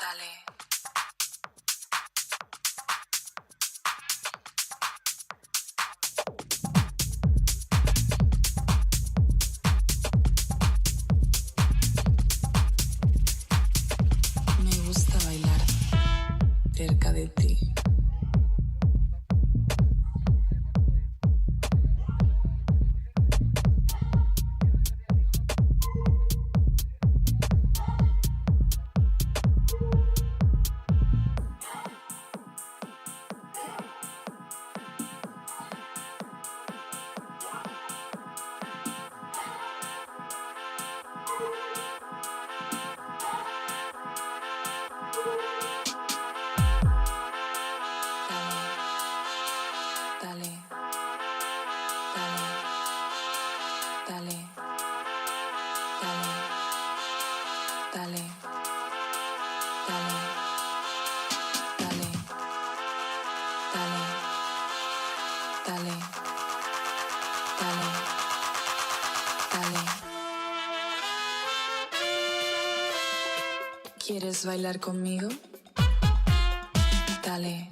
Dale. Me gusta bailar cerca de ti. Dale, dale, dale, dale, dale, dale, dale, dale, dale, dale, dale. ¿Quieres bailar conmigo? Dale.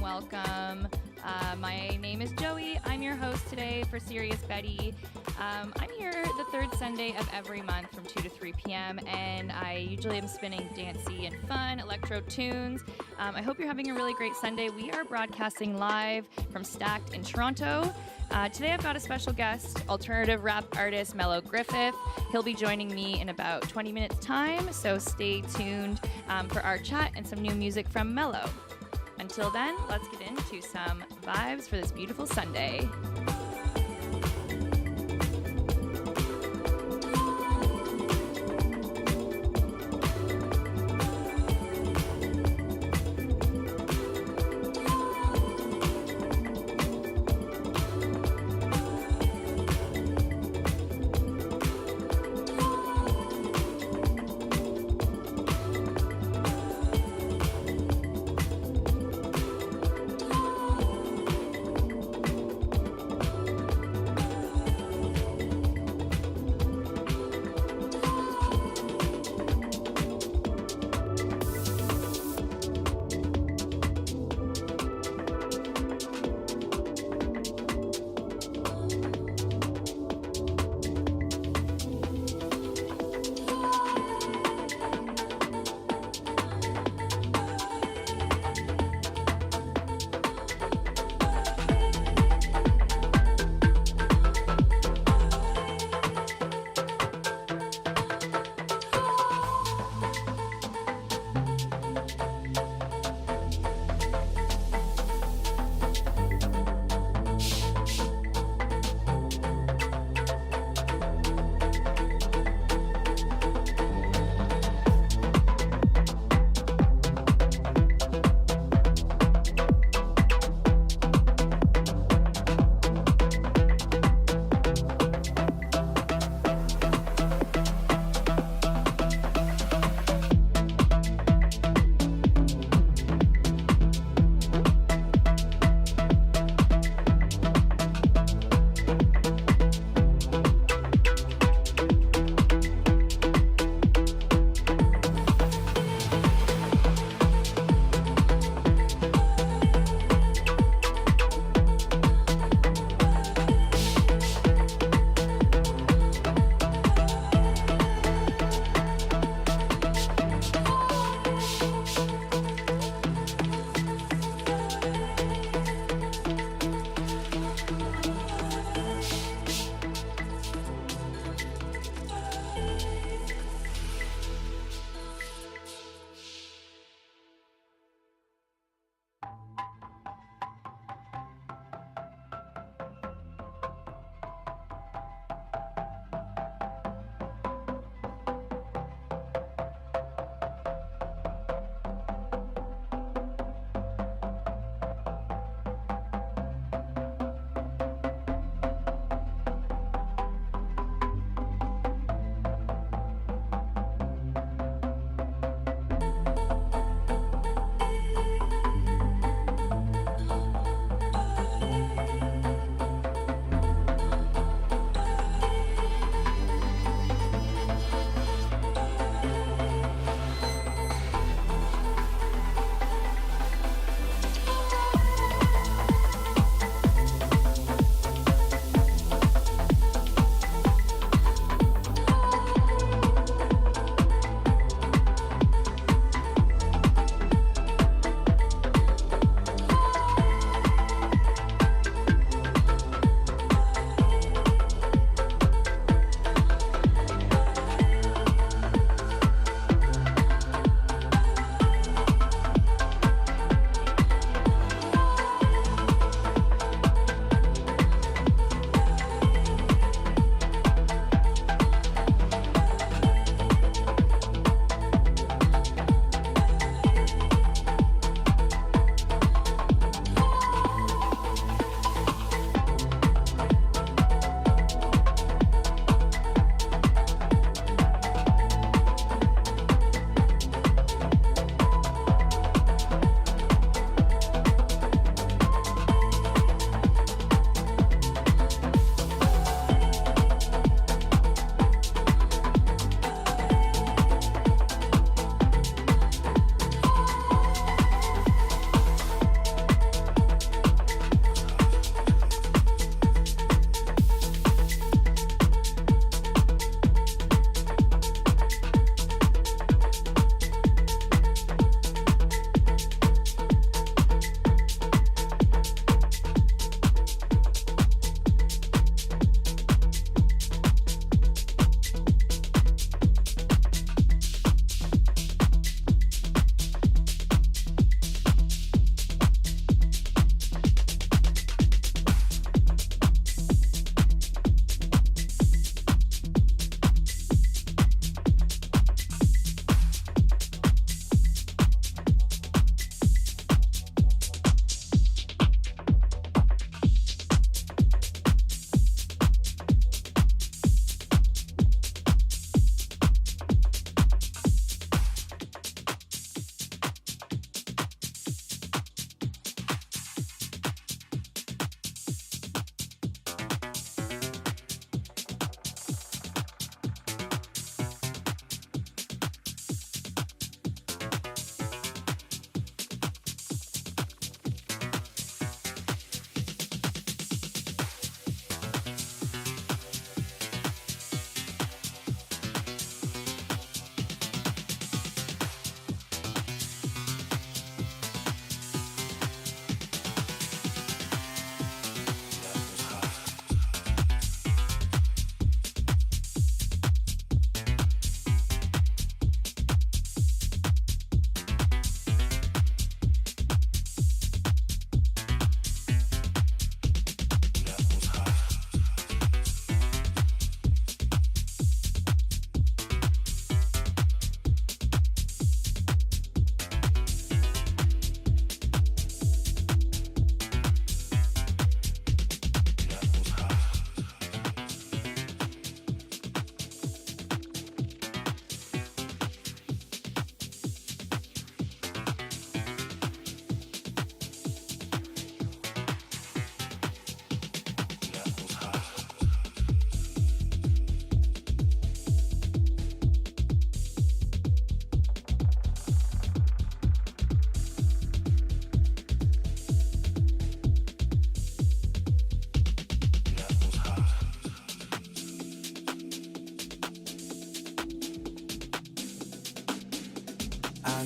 Welcome. My name is Joey. I'm your host today for Serious Betty. I'm here the third Sunday of every month from 2 to 3 p.m. and I usually am spinning dancey and fun electro tunes. I hope you're having a really great Sunday. We are broadcasting live from Stacked in Toronto. Today I've got a special guest, alternative rap artist Mello Griffith. He'll be joining me in about 20 minutes time, so stay tuned for our chat and some new music from Mello. Until then, let's get into some vibes for this beautiful Sunday.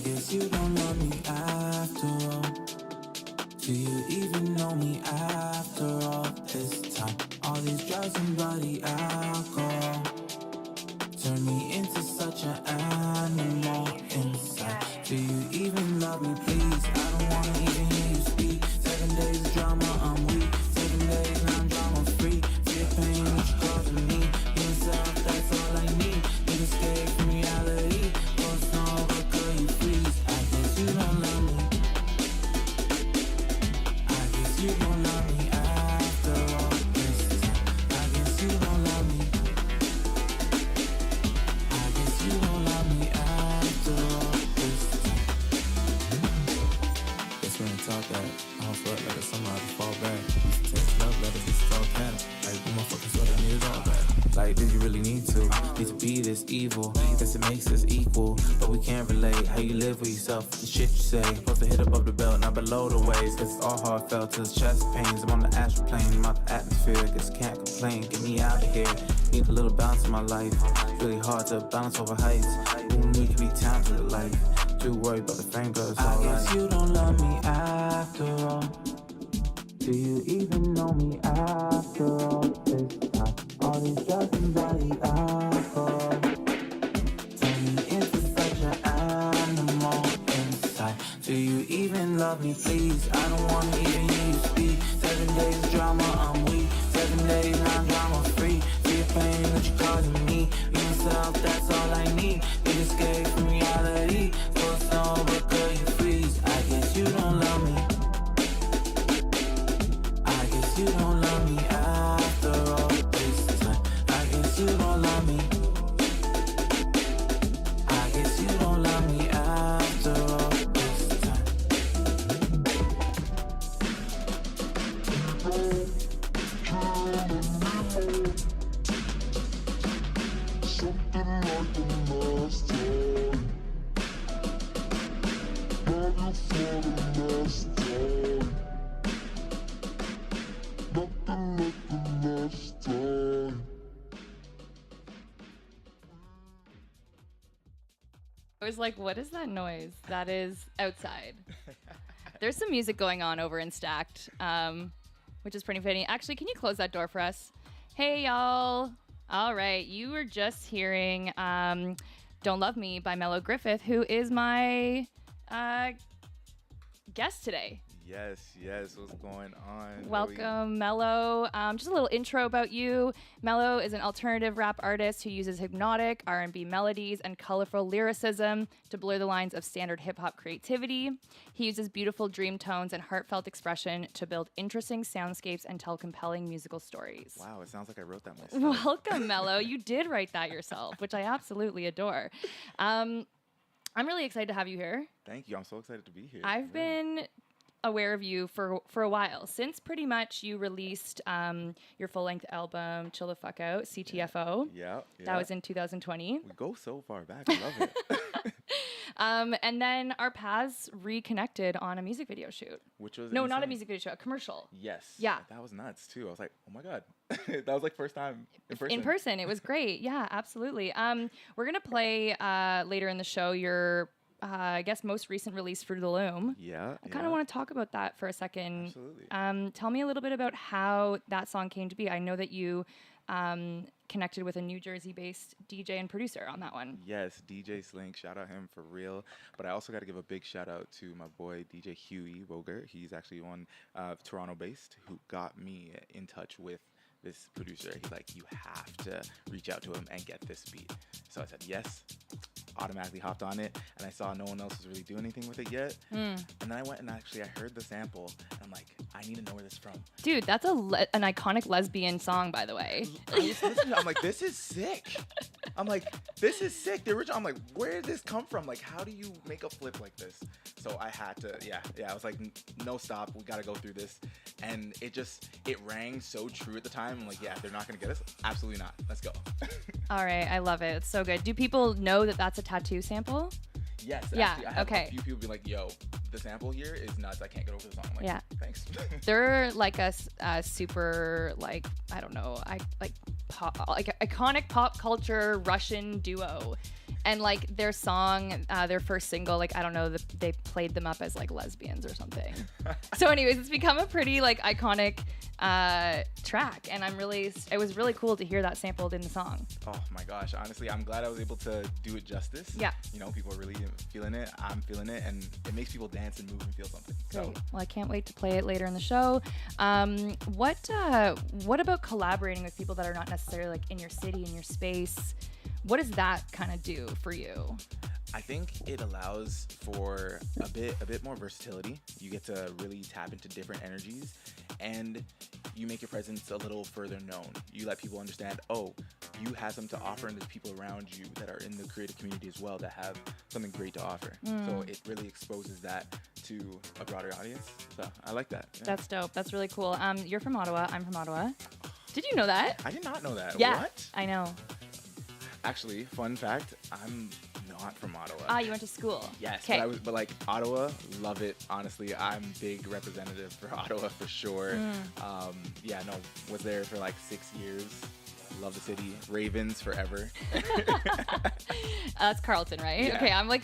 guess you don't love me after all. Do you even know me after all this time? All these drugs and bloody alcohol turn me into such an animal inside. Do you even love me, please? I don't wanna even hear you speak. 7 days of drama, I'm weak. 7 days, now I'm drama free. Feel pain, what you causing me? Yourself, that's all I need. Need escape from reality. Oh, snow, but girl, you freeze. I guess you don't love me. I guess you don't love me after all this time. I guess you don't love me. I guess you don't love me after all this time. Guess we ain't talk that. I don't feel like it's somehow to fall back. Text love letters, this is all cap. Like, who motherfuckers swear that need all back. Like, did you really need to? Need to be this evil? Guess it makes us equal. But we can't relate how you live with yourself. The shit you say. Supposed to hit above the belt, not below the waist. Cause it's all heartfelt to the chest pains. I'm on the astral plane, I'm out the atmosphere. Guess can't complain, get me out of here. Need a little bounce in my life. Really hard to bounce over heights. Who need to be talented at life? Too worried about the fame, girl, it's all right. I guess you don't love me after all. Do you even know me after all this time? All these drugs and bloody alcohol turn me into such an animal inside. Do you even love me, please? I don't wanna even hear you speak. 7 days of drama, I'm weak. 7 days, now I'm drama free. Feel pain that you're causing me. Yourself, that's all I need. Need escape from reality. For snow, but girl, you freeze. I guess you don't love me. I guess you don't love me after all this time. I guess you don't love me. I guess you don't love me after all this time. Something like the last time. Love you for the last time. Nothing like the last time. I was like, what is that noise? That is outside. There's some music going on over in Stacked, which is pretty fitting. Actually, can you close that door for us? Hey, y'all. All right, you were just hearing Don't Love Me by Mello Griffith, who is my guest today. Yes, what's going on? Welcome, Mello. Just a little intro about you. Mello is an alternative rap artist who uses hypnotic R&B melodies and colorful lyricism to blur the lines of standard hip-hop creativity. He uses beautiful dream tones and heartfelt expression to build interesting soundscapes and tell compelling musical stories. Wow, it sounds like I wrote that myself. Welcome, Mello. You did write that yourself, which I absolutely adore. I'm really excited to have you here. Thank you. I'm so excited to be here. I've been aware of you for a while, since pretty much you released your full-length album Chill the Fuck Out, CTFO. Yeah. That was in 2020. We go so far back. I love it. And then our paths reconnected on a music video shoot. Which was not a insane. music video shoot, a commercial. Yes. Yeah. That was nuts too. I was like, oh my God. That was like first time in person. In person. It was great. Yeah, absolutely. We're going to play later in the show your I guess most recent release, Fruit of the Loom. Yeah. I kind of want to talk about that for a second. Absolutely. Tell me a little bit about how that song came to be. I know that you connected with a New Jersey-based DJ and producer on that one. Yes, DJ Slink. Shout out him for real. But I also got to give a big shout out to my boy DJ Huey Woger. He's actually one Toronto-based who got me in touch with this producer. He's like, you have to reach out to him and get this beat. So I said yes. Automatically hopped on it, and I saw no one else was really doing anything with it yet. And then I went and I heard the sample, and I'm like, I need to know where this is from. Dude, that's an iconic lesbian song, by the way. I was listening, I'm like, this is sick. I'm like, this is sick. The original, I'm like, where did this come from? Like, how do you make a flip like this? So I had to, I was like, no stop. We got to go through this. And it rang so true at the time. I'm like, yeah, they're not going to get us. Absolutely not. Let's go. All right. I love it. It's so good. Do people know that that's a tattoo sample? Yes. Yeah. Actually, I have okay. a few people be like, yo, the sample here is nuts. I can't get over the song. I'm like, yeah. Thanks. They're like a super, like, I don't know. iconic pop culture Russian duo. And like their song, their first single, like I don't know, they played them up as like lesbians or something. So, anyways, it's become a pretty like iconic track, and it was really cool to hear that sampled in the song. Oh my gosh, honestly, I'm glad I was able to do it justice. Yeah. You know, people are really feeling it. I'm feeling it, and it makes people dance and move and feel something. Great. So, Well, I can't wait to play it later in the show. What about collaborating with people that are not necessarily like in your city, in your space? What does that kind of do for you? I think it allows for a bit more versatility. You get to really tap into different energies, and you make your presence a little further known. You let people understand, oh, you have something to offer, and there's people around you that are in the creative community as well that have something great to offer. So it really exposes that to a broader audience. So I like that. Yeah. That's dope. That's really cool. You're from Ottawa. I'm from Ottawa. Did you know that? I did not know that. Yeah, What? I know. Actually, fun fact, I'm not from Ottawa. Ah, you went to school. Yes, 'Kay. but like Ottawa, love it. Honestly, I'm big representative for Ottawa for sure. Yeah, no, was there for like 6 years. Love the city. Ravens forever. That's Carleton, right? Yeah. Okay, I'm like,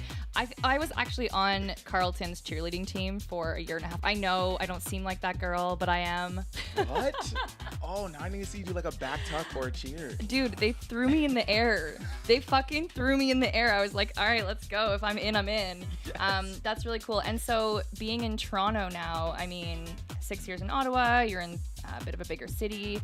I was actually on Carleton's cheerleading team for a year and a half. I know I don't seem like that girl, but I am. What? Oh, now I need to see you do like a back tuck or a cheer. Dude, they threw me in the air. They fucking threw me in the air. I was like, all right, let's go. If I'm in, I'm in. Yes. That's really cool. And so being in Toronto now, I mean, 6 years in Ottawa, you're in a bit of a bigger city.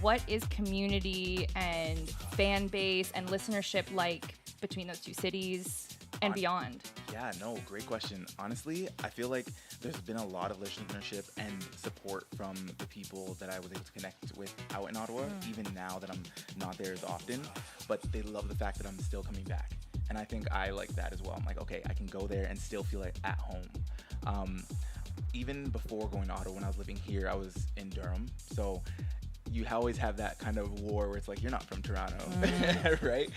What is community and fan base and listenership like between those two cities and beyond? Yeah, no, great question. Honestly, I feel like there's been a lot of listenership and support from the people that I was able to connect with out in Ottawa, even now that I'm not there as often. But they love the fact that I'm still coming back. And I think I like that as well. I'm like, okay, I can go there and still feel like at home. Even before going to Ottawa, when I was living here, I was in Durham. So you always have that kind of war where it's like, you're not from Toronto, right?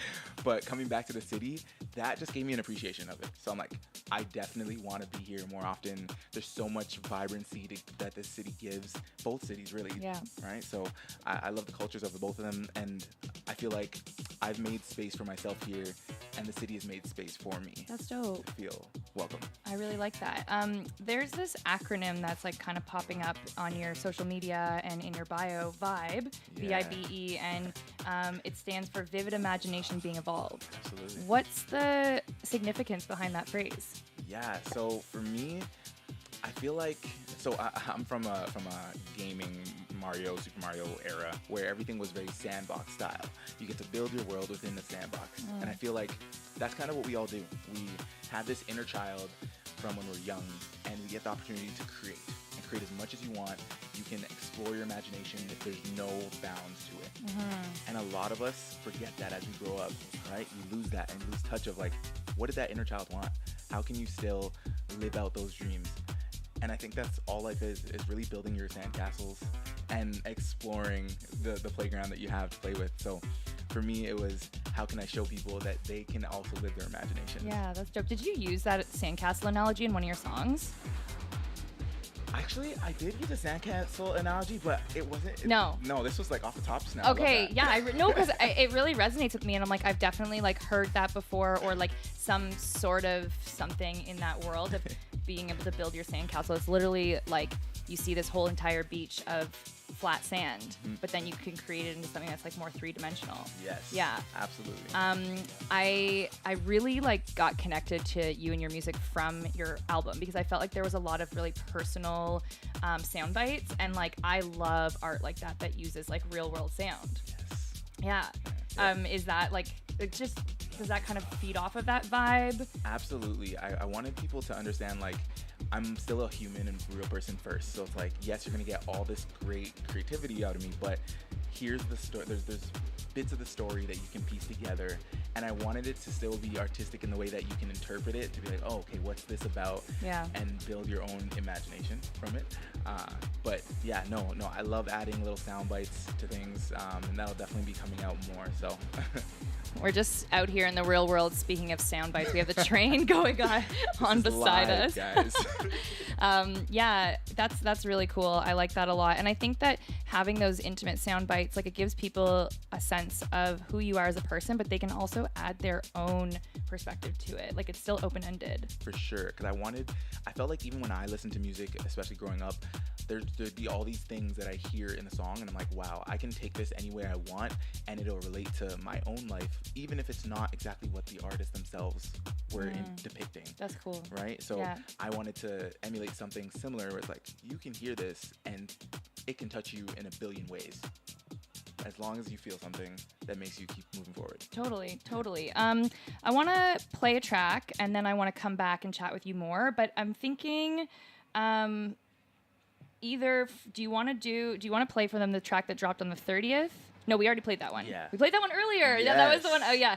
But coming back to the city, that just gave me an appreciation of it. So I'm like, I definitely want to be here more often. There's so much vibrancy that this city gives, both cities really, Yeah. right? So I love the cultures of the both of them, and I feel like I've made space for myself here, and the city has made space for me That's dope. to feel welcome. I really like that. There's this acronym that's like kind of popping up on your social media and in your bio, VIBE, Yeah. VIBE, and it stands for Vivid Imagination Being Evolved. Absolutely. What's the significance behind that phrase? Yeah, so for me, I feel like I'm from a gaming Super Mario era where everything was very sandbox style. You get to build your world within the sandbox, and I feel like that's kind of what we all do. We have this inner child from when we're young, and we get the opportunity to create as much as you want. You can explore your imagination if there's no bounds to it. And a lot of us forget that as we grow up, right? You lose that and lose touch of like, what did that inner child want? How can you still live out those dreams? And I think that's all life is really building your sandcastles and exploring the playground that you have to play with. So for me, it was, how can I show people that they can also live their imagination? Yeah, that's dope. Did you use that sandcastle analogy in one of your songs? Actually, I did use a sandcastle analogy, but it wasn't. No. No, this was like off the top just now. I love Okay, that. yeah, no, because it really resonates with me, and I'm like, I've definitely like heard that before, or like some sort of something in that world of being able to build your sandcastle. It's literally like you see this whole entire beach of flat sand, but then you can create it into something that's like more three-dimensional. Yes. Yeah. Absolutely. I really like got connected to you and your music from your album because I felt like there was a lot of really personal sound bites, and like I love art like that uses like real world sound. Yes. Yeah. Is that like it just does that kind of feed off of that vibe? Absolutely. I wanted people to understand, like, I'm still a human and real person first. So it's like, yes, you're gonna get all this great creativity out of me, but here's the story. There's bits of the story that you can piece together, and I wanted it to still be artistic in the way that you can interpret it to be like, oh, okay, what's this about? Yeah. And build your own imagination from it. But yeah, no, I love adding little sound bites to things, and that'll definitely be coming out more. So. We're just out here in the real world. Speaking of sound bites, we have the train going on This is beside live, us. guys. Yeah, that's really cool. I like that a lot. And I think that having those intimate sound bites, like it gives people a sense of who you are as a person, but they can also add their own perspective to it. Like it's still open-ended. For sure, because I felt like even when I listened to music, especially growing up, there'd be all these things that I hear in the song, and I'm like, wow, I can take this any way I want, and it'll relate to my own life, even if it's not exactly what the artists themselves were depicting. That's cool. Right? So Yeah. I wanted to emulate something similar where it's like, you can hear this, and it can touch you in a billion ways. As long as you feel something that makes you keep moving forward. Totally. I want to play a track, and then I want to come back and chat with you more. But I'm thinking, either do you want to play for them the track that dropped on the 30th? No, we already played that one. Yeah. We played that one earlier. Yes. Yeah, that was the one. Oh, yeah.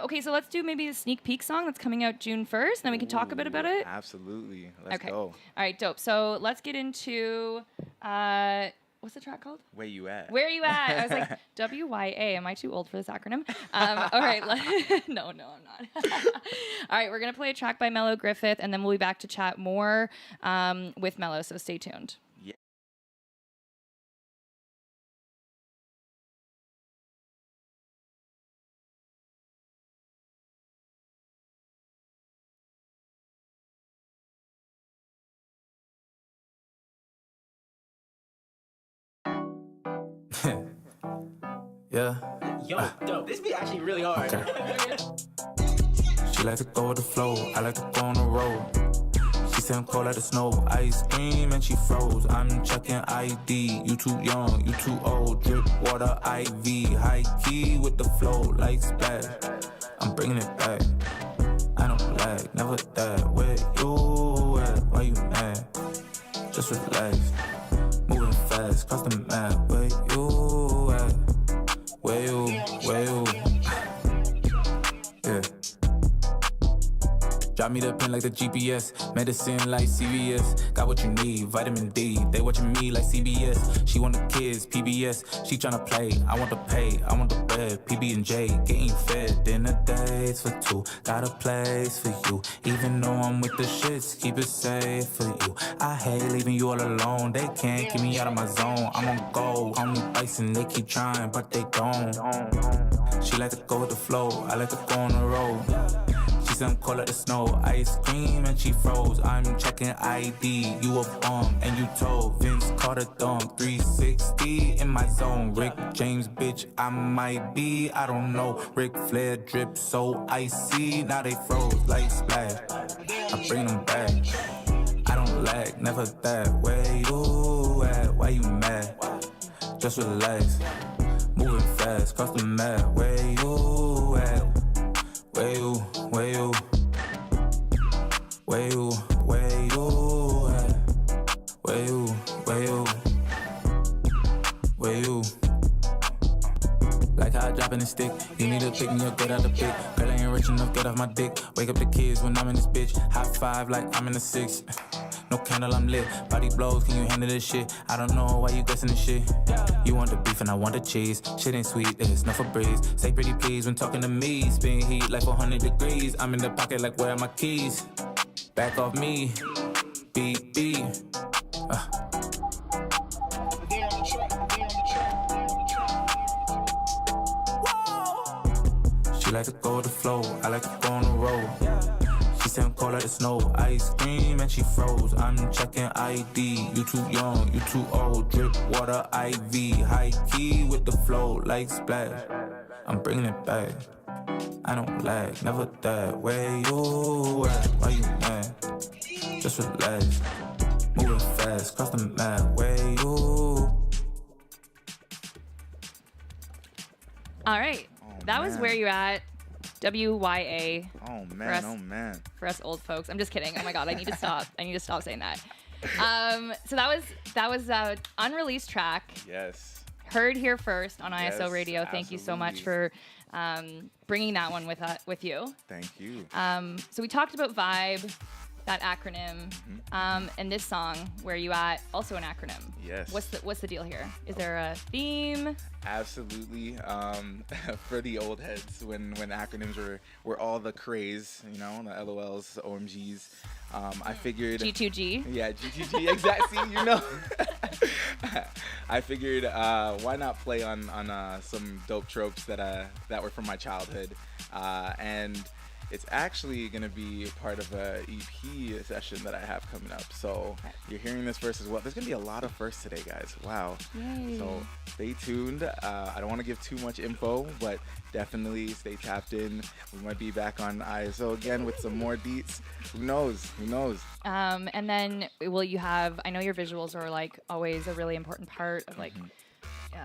Okay, so let's do maybe a sneak peek song that's coming out June 1st, then we can talk a bit about it. Absolutely. Let's Okay. go. All right, dope. So let's get into, what's the track called? Where you at? Where are you at? I was like, WYA. Am I too old for this acronym? All right. No, I'm not. All right, we're going to play a track by Mello Griffith, and then we'll be back to chat more with Mello, so stay tuned. Yeah. Yeah. Yo, this beat actually really hard. Okay. She like to go with the flow, I like to go on the road. She said I'm cold like the snow, ice cream and she froze. I'm checking ID, you too young, you too old. Drip water IV, high key with the flow like splash. I'm bringing it back, I don't lag, never that. Where you at, why you mad? Just relax, moving fast, cross the map. Where you at? Where you? Yeah. Drop me the pin like the GPS, medicine like CVS. Got what you need, vitamin D. They watching me like CBS. She want the kids, PBS. She tryna play, I want the pay, I want the bread. PB&J, getting fed. Dinner dates for two, got a place for you. Even though I'm with the shits, keep it safe for you. I hate leaving you all alone. They can't keep me out of my zone. I'm on go, call me Bison. They keep trying, but they don't. She like to go with the flow, I like to go on the road. She said I'm cold like the snow, ice cream and she froze. I'm checking ID, you a bum and you told Vince Carter dunk 360 in my zone. Rick James, bitch, I might be, I don't know. Ric Flair drip so icy, now they froze like splash. I bring them back, I don't lag, never that. Where you at? Why you mad? Just relax, moving fast, cross the map. Where you at? Where you at? Where you at? Where you? Like how I drop in the stick, you need to pick me up, get out the pick. Girl, I ain't rich enough, get off my dick. Wake up the kids when I'm in this bitch. High five like I'm in the six. No candle, I'm lit. Body blows, can you handle this shit? I don't know why you guessing this shit. You want the beef and I want the cheese. Shit ain't sweet, it's not for breeze. Say pretty please when talking to me. Spin heat like 400 degrees. I'm in the pocket like where are my keys? Back off me. Beep, beep. She like to go with the flow, I like to go on the road. She said I'm cold like the snow, ice cream and she froze. I'm checking ID, you too young, you too old. Drip water IV, high key with the flow like splash. I'm bringing it back, I don't lag, never that. Where you at? Why you mad? Just relax, moving fast, cross the map. Where you? All right. That was man. Where You At, WYA. Oh us. man. For us old folks. I'm just kidding. Oh my God, I need to stop. I need to stop saying that. So that was an unreleased track. Yes. Heard here first on ISO Yes, Radio. Thank you so much for bringing that one with you. Thank you. So we talked about Vibe, that acronym, and this song, Where You At, also an acronym. Yes. What's the deal here? Is there a theme? Absolutely. For the old heads, when acronyms were all the craze, you know, the LOLs, OMGs. I figured G2G. Yeah, GTG, exactly. You know, I figured why not play on some dope tropes that were from my childhood, and it's actually gonna be part of a EP session that I have coming up. So you're hearing this first as well. There's gonna be a lot of firsts today, guys. Wow. Yay. So stay tuned. I don't want to give too much info, but definitely stay tapped in. We might be back on ISO again with some more deets. Who knows? Who knows? And then will you have? I know your visuals are like always a really important part of like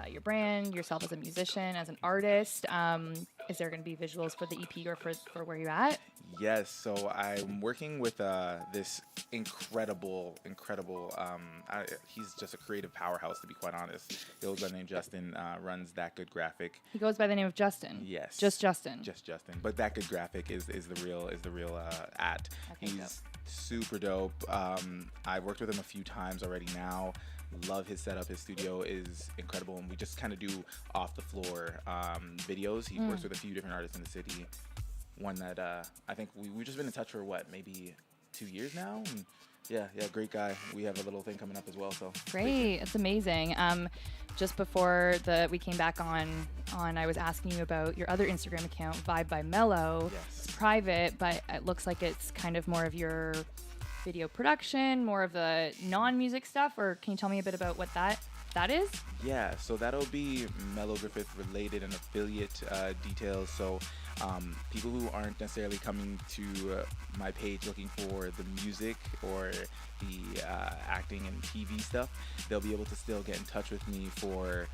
your brand, yourself as a musician, as an artist. Is there going to be visuals for the EP or for where you're at? Yes, so I'm working with this incredible. He's just a creative powerhouse, to be quite honest. He goes by the name Justin. Runs That Good Graphic. He goes by the name of Justin. Yes, Just Justin. Just Justin. But That Good Graphic is the real at. Okay, He's dope. super dope. I've worked with him a few times already now. Love his setup. His studio is incredible, and we just kind of do off the floor videos. He works with a few different artists in the city. One that I think we've just been in touch for maybe 2 years now. And yeah, great guy. We have a little thing coming up as well. So Great, it's amazing. Just before we came back on, I was asking you about your other Instagram account, Vibe by Mellow. Yes. It's private, but it looks like it's kind of more of your video production, more of the non-music stuff. Or can you tell me a bit about what that is? Yeah, so that'll be Mellow Griffith related and affiliate details. So people who aren't necessarily coming to my page looking for the music or the acting and TV stuff, they'll be able to still get in touch with me for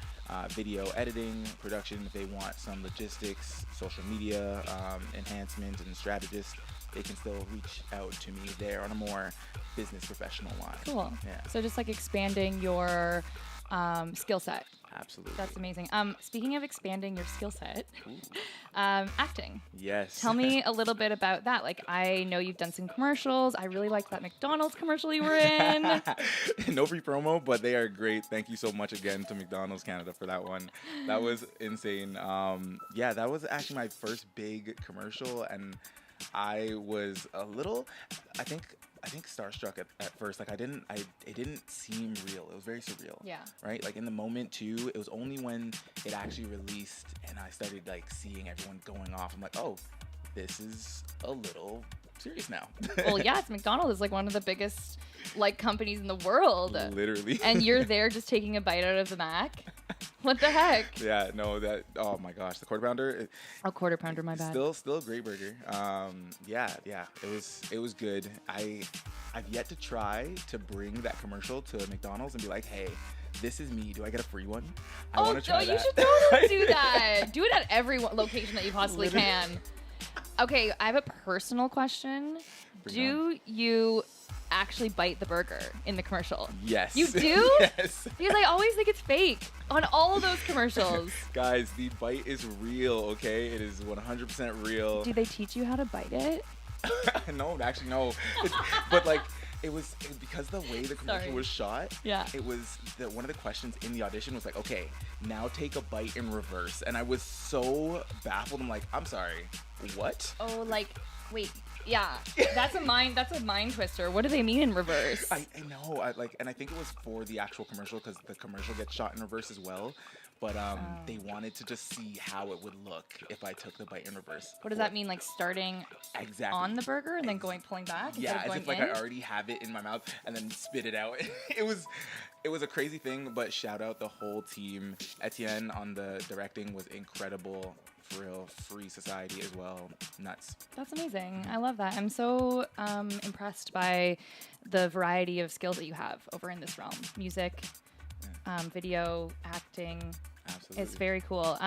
video editing, production. If they want some logistics, social media enhancement, and strategist, they can still reach out to me there on a more business professional line. Cool. Yeah. So just like expanding your skill set. Absolutely. That's amazing. Speaking of expanding your skill set, acting. Yes. Tell me a little bit about that. Like, I know you've done some commercials. I really liked that McDonald's commercial you were in. No free promo, but they are great. Thank you so much again to McDonald's Canada for that one. That was insane. Yeah, that was actually my first big commercial, and I was a little, I think starstruck at first. Like it didn't seem real. It was very surreal. Yeah. Right? Like in the moment too, it was only when it actually released and I started like seeing everyone going off. I'm like, oh, this is a little serious now. Well, yeah, it's McDonald's is like one of the biggest like companies in the world. Literally. And you're there just taking a bite out of the Mac. What the heck? Yeah, no, oh my gosh, the Quarter Pounder. A Quarter Pounder, my bad. Still a great burger. Yeah, it was good. I've yet to try to bring that commercial to McDonald's and be like, hey, this is me. Do I get a free one? I want to try that. You should totally do that. Do it at every location that you possibly can. Okay, I have a personal question. Do you actually bite the burger in the commercial? Yes. You do? Yes. Because I always think it's fake on all of those commercials. Guys, the bite is real, okay? It is 100% real. Do they teach you how to bite it? No, actually, no. But like, it was because the way the commercial Sorry. was shot. Yeah. It was one of the questions in the audition was like, okay, now take a bite in reverse. And I was so baffled. I'm like, I'm sorry, what? Oh, like, wait. Yeah, that's a mind twister. What do they mean in reverse? I know, and I think it was for the actual commercial because the commercial gets shot in reverse as well. But they wanted to just see how it would look if I took the bite in reverse. What does that mean? Like starting exactly on the burger and then pulling back? Yeah, as going if like in? I already have it in my mouth and then spit it out. It was a crazy thing, but shout out the whole team. Etienne on the directing was incredible. For real, Free Society as well. Nuts. That's amazing. I love that. I'm so impressed by the variety of skills that you have over in this realm. Music, video, acting. Absolutely. It's very cool.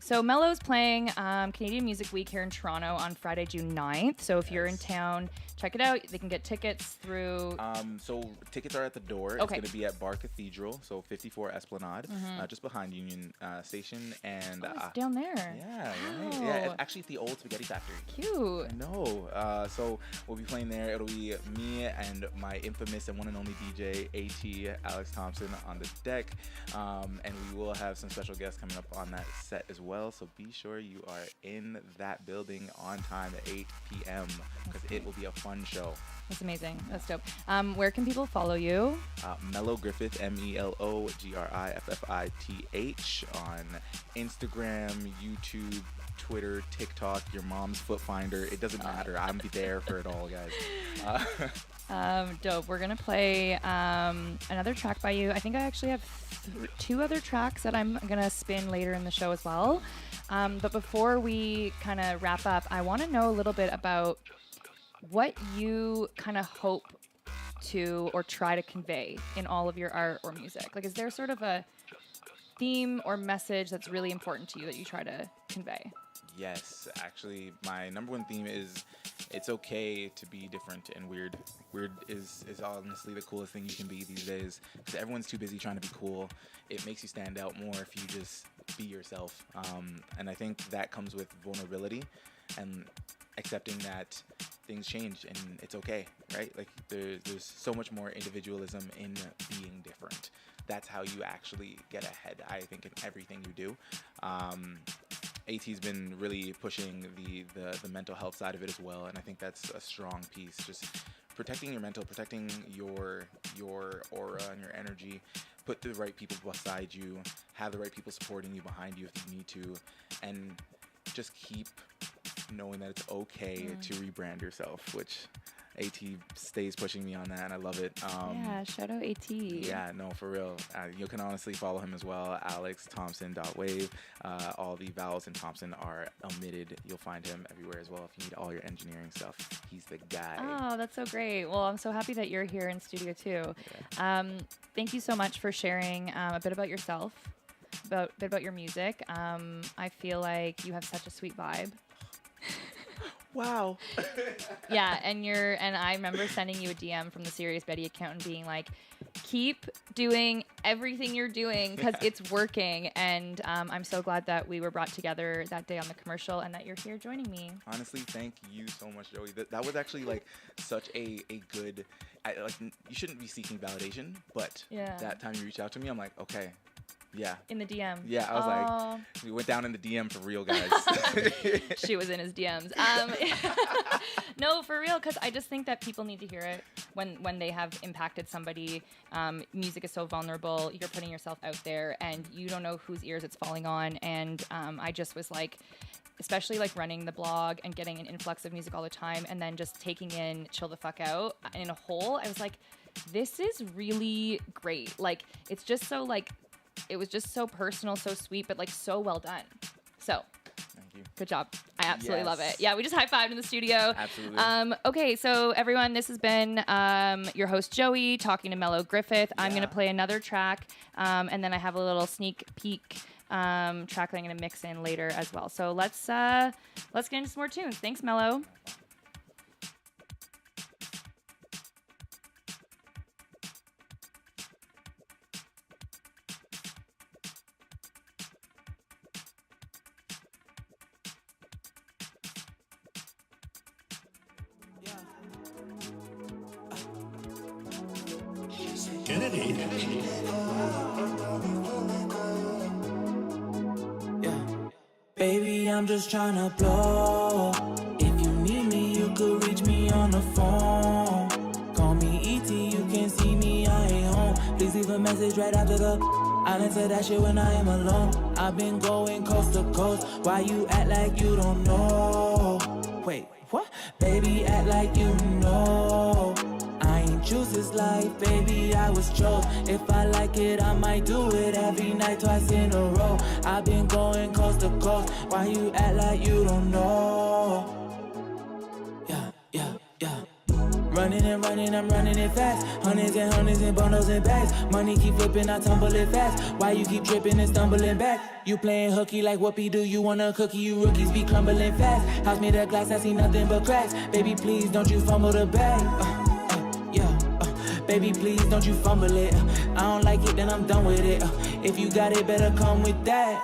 So Mellow's playing Canadian Music Week here in Toronto on Friday, June 9th. So if you're in town, check it out. They can get tickets through... So tickets are at the door. Okay. It's going to be at Bar Cathedral, so 54 Esplanade, just behind Union Station. And it's down there. Yeah, right. Wow. Yeah, actually at the old Spaghetti Factory. Cute. I know. So we'll be playing there. It'll be me and my infamous and one and only DJ, AT, Alex Thompson, on the deck. And we will have some special guests coming up on that set as well. So be sure you are in that building on time at 8 p.m. because it will be a fun show. That's amazing. That's dope. Where can people follow you? Mellow Griffith, MELOGRIFFITH on Instagram, YouTube, Twitter, TikTok, your mom's foot finder. It doesn't matter. I'm there for it all, guys. Dope. We're going to play another track by you. I think I actually have 2 other tracks that I'm going to spin later in the show as well. But before we kind of wrap up, I want to know a little bit about what you kind of hope to or try to convey in all of your art or music. Like, is there sort of a theme or message that's really important to you that you try to convey? Yes, actually, my number one theme is it's okay to be different and weird. Weird is honestly the coolest thing you can be these days, because everyone's too busy trying to be cool. It makes you stand out more if you just be yourself. And I think that comes with vulnerability and accepting that things change and it's okay, right? Like there's so much more individualism in being different. That's how you actually get ahead, I think, in everything you do. AT's been really pushing the mental health side of it as well, and I think that's a strong piece. Just protecting your mental, protecting your aura and your energy. Put the right people beside you, have the right people supporting you behind you if you need to, and just keep knowing that it's okay to rebrand yourself, which AT stays pushing me on that, and I love it. Yeah, shout out AT. Yeah, no, for real. You can honestly follow him as well, alexthompson.wave. All the vowels in Thompson are omitted. You'll find him everywhere as well if you need all your engineering stuff. He's the guy. Oh, that's so great. Well, I'm so happy that you're here in studio too. Yeah. Thank you so much for sharing a bit about yourself, a bit about your music. I feel like you have such a sweet vibe. Wow. Yeah, and I remember sending you a DM from the Serious Betty account and being like, keep doing everything you're doing because it's working. And I'm so glad that we were brought together that day on the commercial and that you're here joining me. Honestly, thank you so much, Joey. That was actually like such a good, you shouldn't be seeking validation, but that time you reached out to me, I'm like, okay. Yeah. In the DM. Yeah, I was like, we went down in the DM for real, guys. She was in his DMs. No, for real, because I just think that people need to hear it when they have impacted somebody. Music is so vulnerable. You're putting yourself out there, and you don't know whose ears it's falling on. And I just was like, especially like running the blog and getting an influx of music all the time, and then just taking in Chill the Fuck Out in a whole, I was like, this is really great. Like, it's just so like, it was just so personal, so sweet, but like so well done. So, thank you. Good job. I absolutely love it. Yeah, we just high-fived in the studio. Absolutely. Okay, so everyone, this has been your host Joey talking to Mellow Griffith. I'm going to play another track, and then I have a little sneak peek track that I'm going to mix in later as well. So let's get into some more tunes. Thanks, Mellow. Kennedy. Yeah. Baby, I'm just tryna blow. If you need me, you could reach me on the phone. Call me ET, you can see me, I ain't home. Please leave a message right after the. I'll answer that shit when I am alone. I've been going coast to coast. Why you act like you don't know? Wait, what? Baby, act like you know. I ain't choose this life, baby, I was chose. If I like it, I might do it every night, twice in a row. I've been going coast to coast. Why you act like you don't know? Yeah. Running and running, I'm running it fast. Hundreds and bundles and bags. Money keep flipping, I tumble it fast. Why you keep tripping and stumbling back? You playing hooky like whoopee, do you want a cookie? You rookies be crumbling fast. House made of glass, I see nothing but cracks. Baby, please don't you fumble the bag. Baby, please don't you fumble it. I don't like it, then I'm done with it. If you got it, better come with that.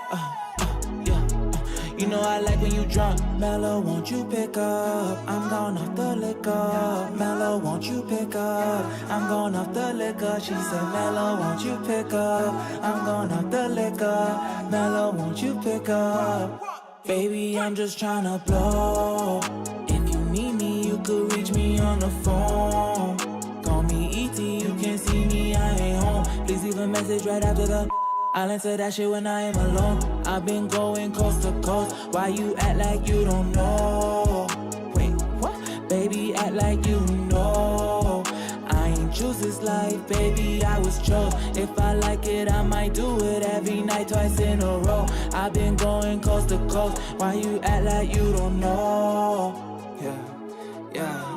You know I like when you drunk. Mellow, won't you pick up? I'm gone off the liquor. Mellow, won't you pick up? I'm gone off the liquor. She said, Mellow, won't you pick up? I'm gone off the liquor. Mellow, won't you pick up? Baby, I'm just tryna blow. If you need me, you could reach me me on the phone. Call me ET, you can see me, I ain't home. Please leave a message right after the. I'll answer that shit when I am alone. I've been going coast to coast. Why you act like you don't know? Wait, what? Baby, act like you know. I ain't choose this life, baby, I was chose. If I like it, I might do it every night, twice in a row. I've been going coast to coast. Why you act like you don't know? Yeah.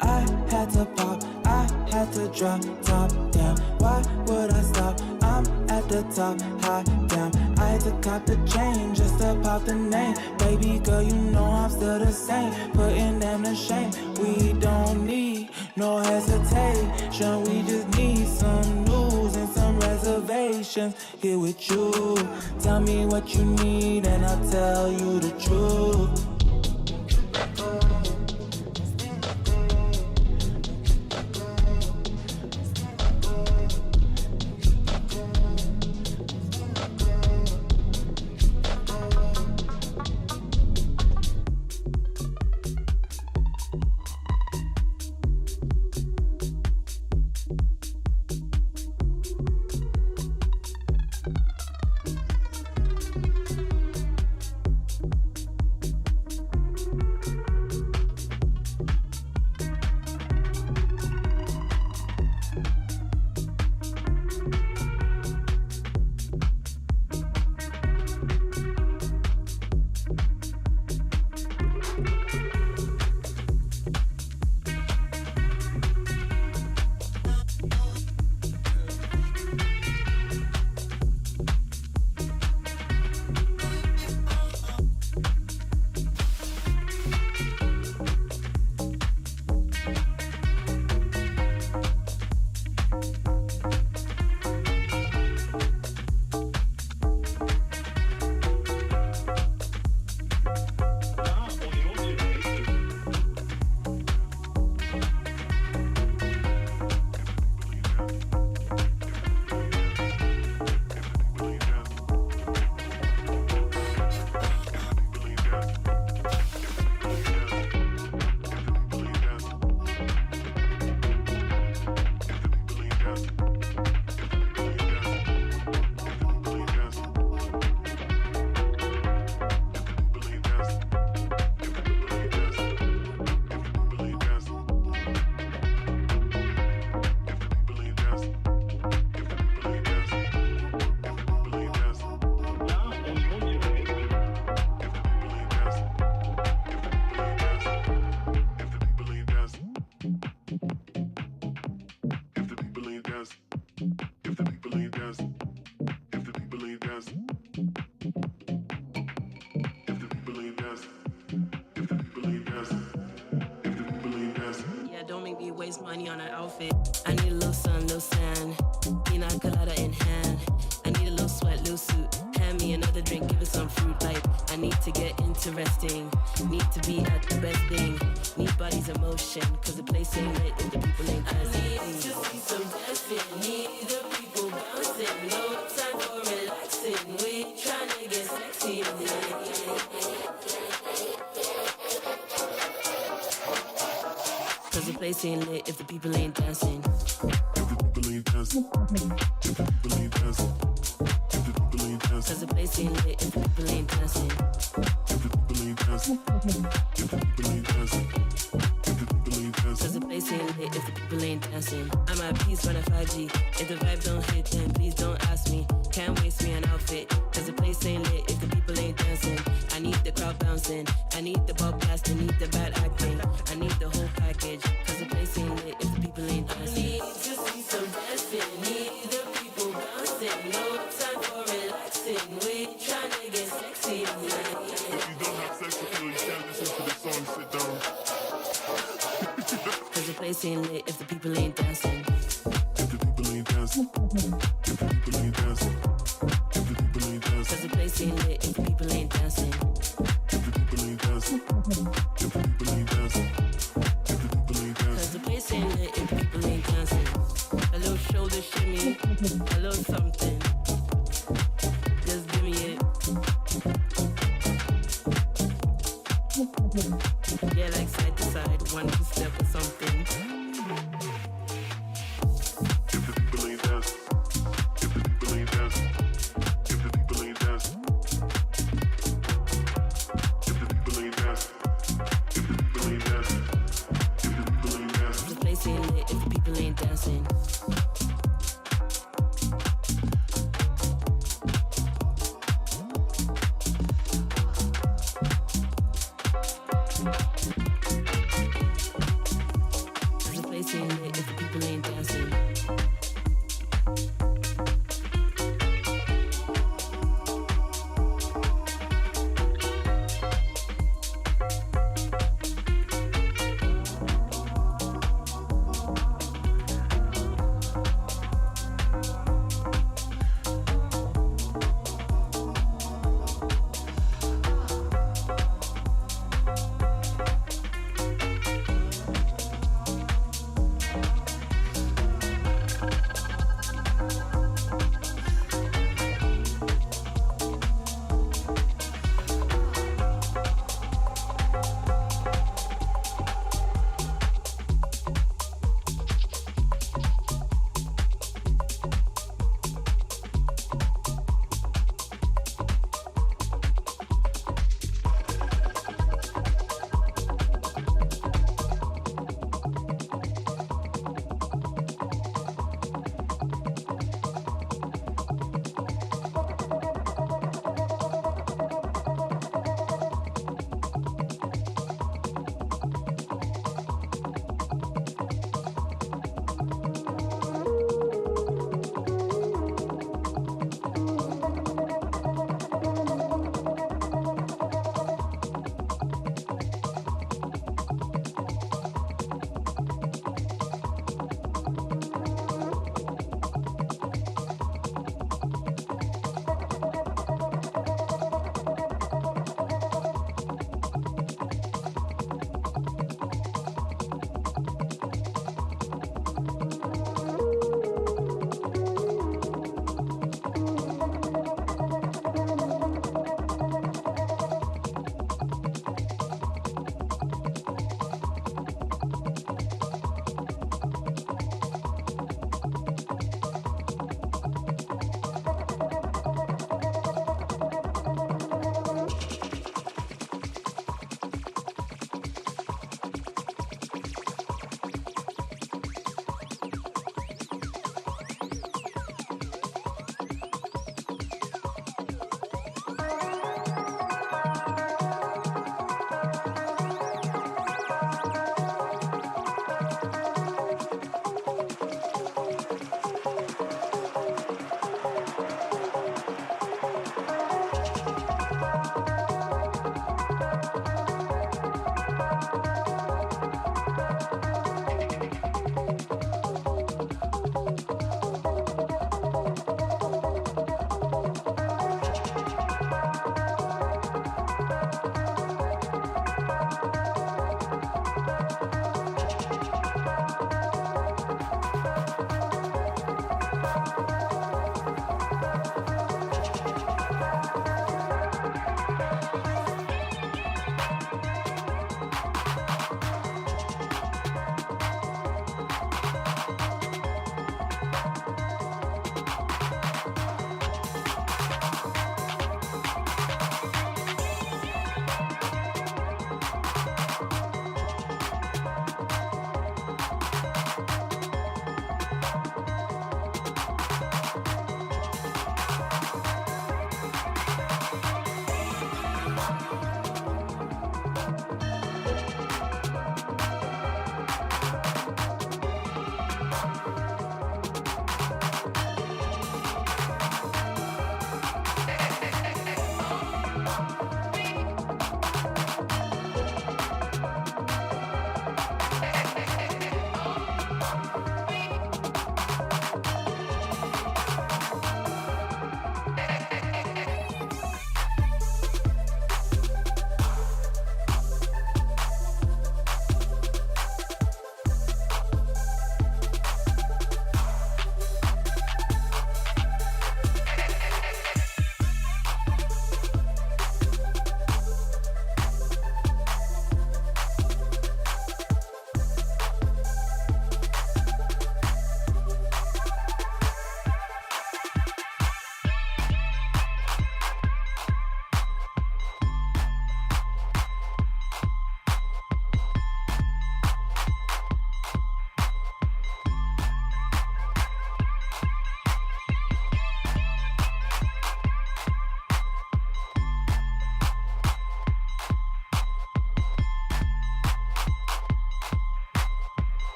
I had to pop, I had to drop top down. Why would I stop? I'm at the top, high down. I had to cop the chain just to pop the name. Baby girl, you know I'm still the same. Putting them to shame. We don't need no hesitation. We just need some news and some reservations. Here with you. Tell me what you need and I'll tell you the truth. Money on an outfit. I need a little sun, little sand. Pina colada in hand. I need a little sweat, little suit. Hand me another drink, give it some fruit. Like I need to get interesting. Need to be at the best thing. Need bodies in motion, cause the place ain't lit if the people ain't dancing. I need to see some dancing. Need the people bouncing. No time for relaxing. We tryna get sexy. Cause the place ain't lit if the people ain't dancing. If the people ain't dancing. If the people ain't dancing. If the people ain't dancing. Cause the place ain't lit if the people ain't dancing. If the people ain't dancing. If the people ain't dancing. If the people ain't dancing. Cause the place ain't lit if the people ain't dancing. I'm at peace when I 5G. If the vibe don't hit, then please don't ask me. Can't waste me an outfit. Cause the place ain't lit if the people ain't dancing. I need the crowd bouncing. I need the ball blast. I need the bad acting. I need the whole package. Cause the place ain't lit if the people ain't dancing. I need to see some dancing. Need the people bouncing. No time for relaxing. We tryna get sexy. If you don't have sex with you, you can't listen to this song. Sit down. Cause the place ain't lit if the people ain't dancing. If the people ain't dancing. If the people ain't dancing. If the people ain't dancing. Cause the place ain't lit if the people ain't dancing. If the people ain't dancing. If the people ain't dancing. If the people ain't dancing. Cause the place ain't lit if the people ain't dancing. A little shoulder shimmy. A little something. Just give me it. Yeah, like side to side. 1 2 step.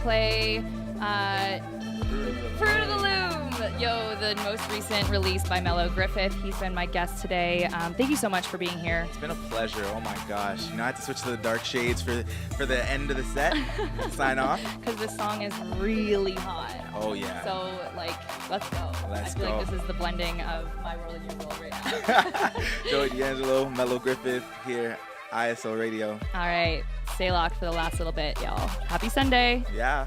play Fruit of the Loom, the most recent release by Mello Griffith. He's been my guest today. Thank you so much for being here. It's been a pleasure. Oh my gosh. I had to switch to the dark shades for the end of the set. Sign off. Because this song is really hot. Oh yeah. So let's go. Let's I feel go. like this is the blending of my world and your world right now. Joey D'Angelo, Mello Griffith here, ISO Radio. All right, stay locked for the last little bit, y'all. Happy Sunday. Yeah.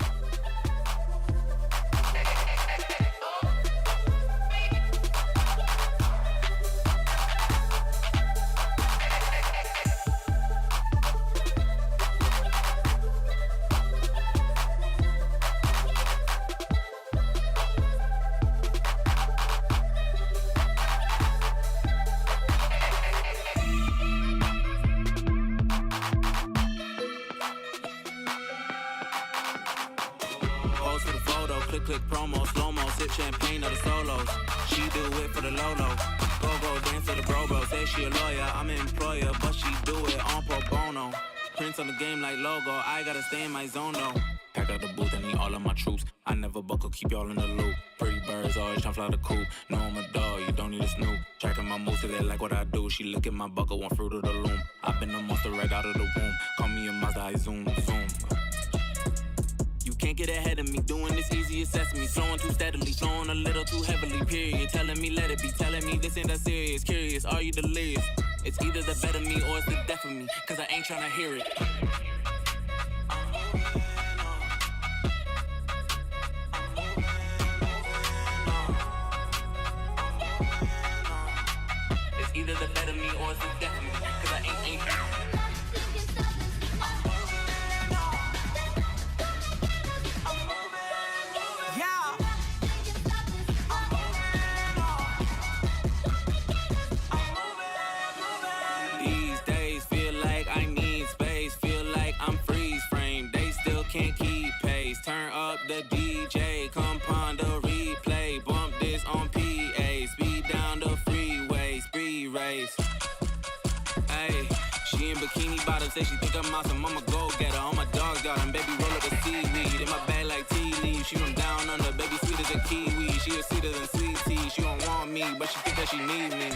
Pose for the photo, click promo, slow-mo, sip champagne or the solos. She do it for the Lolo. Go dance to the bro. Say she a lawyer, I'm an employer, but she do it on pro bono. Prints on the game like logo, I gotta stay in my zone though. Pack out the booth and need all of my troops. I never buckle, keep y'all in the loop. Pretty birds always tryna fly the coop. No, I'm a dog, you don't need a snoop. Tracking my moves, they like what I do. She look at my buckle, want fruit of the loom. I been a monster right out of the womb. Call me a Mazda, I zoom. You can't get ahead of me, doing this easy as sesame. Flowing too steadily, flowing a little too heavily, period. Telling me let it be, telling me this ain't that serious. Curious, are you delirious? It's either the better me or it's the death of me, cause I ain't tryna hear it. It's either the better me or it's the death of me, cause I ain't These days feel like I need space, feel like I'm freeze frame. They still can't keep pace. Turn up the DJ, compound the replay. Bump this on PA, speed down the freeway, speed race. Hey, she in bikini bottom, say she think I'm awesome. I'm a go-getter, all my dogs got 'em. Baby, roll up the seaweed in my bag like tea leaves. She from down under, baby, sweet as a kiwi. She is sweeter than sweet tea. She don't want me, but she think that she need me.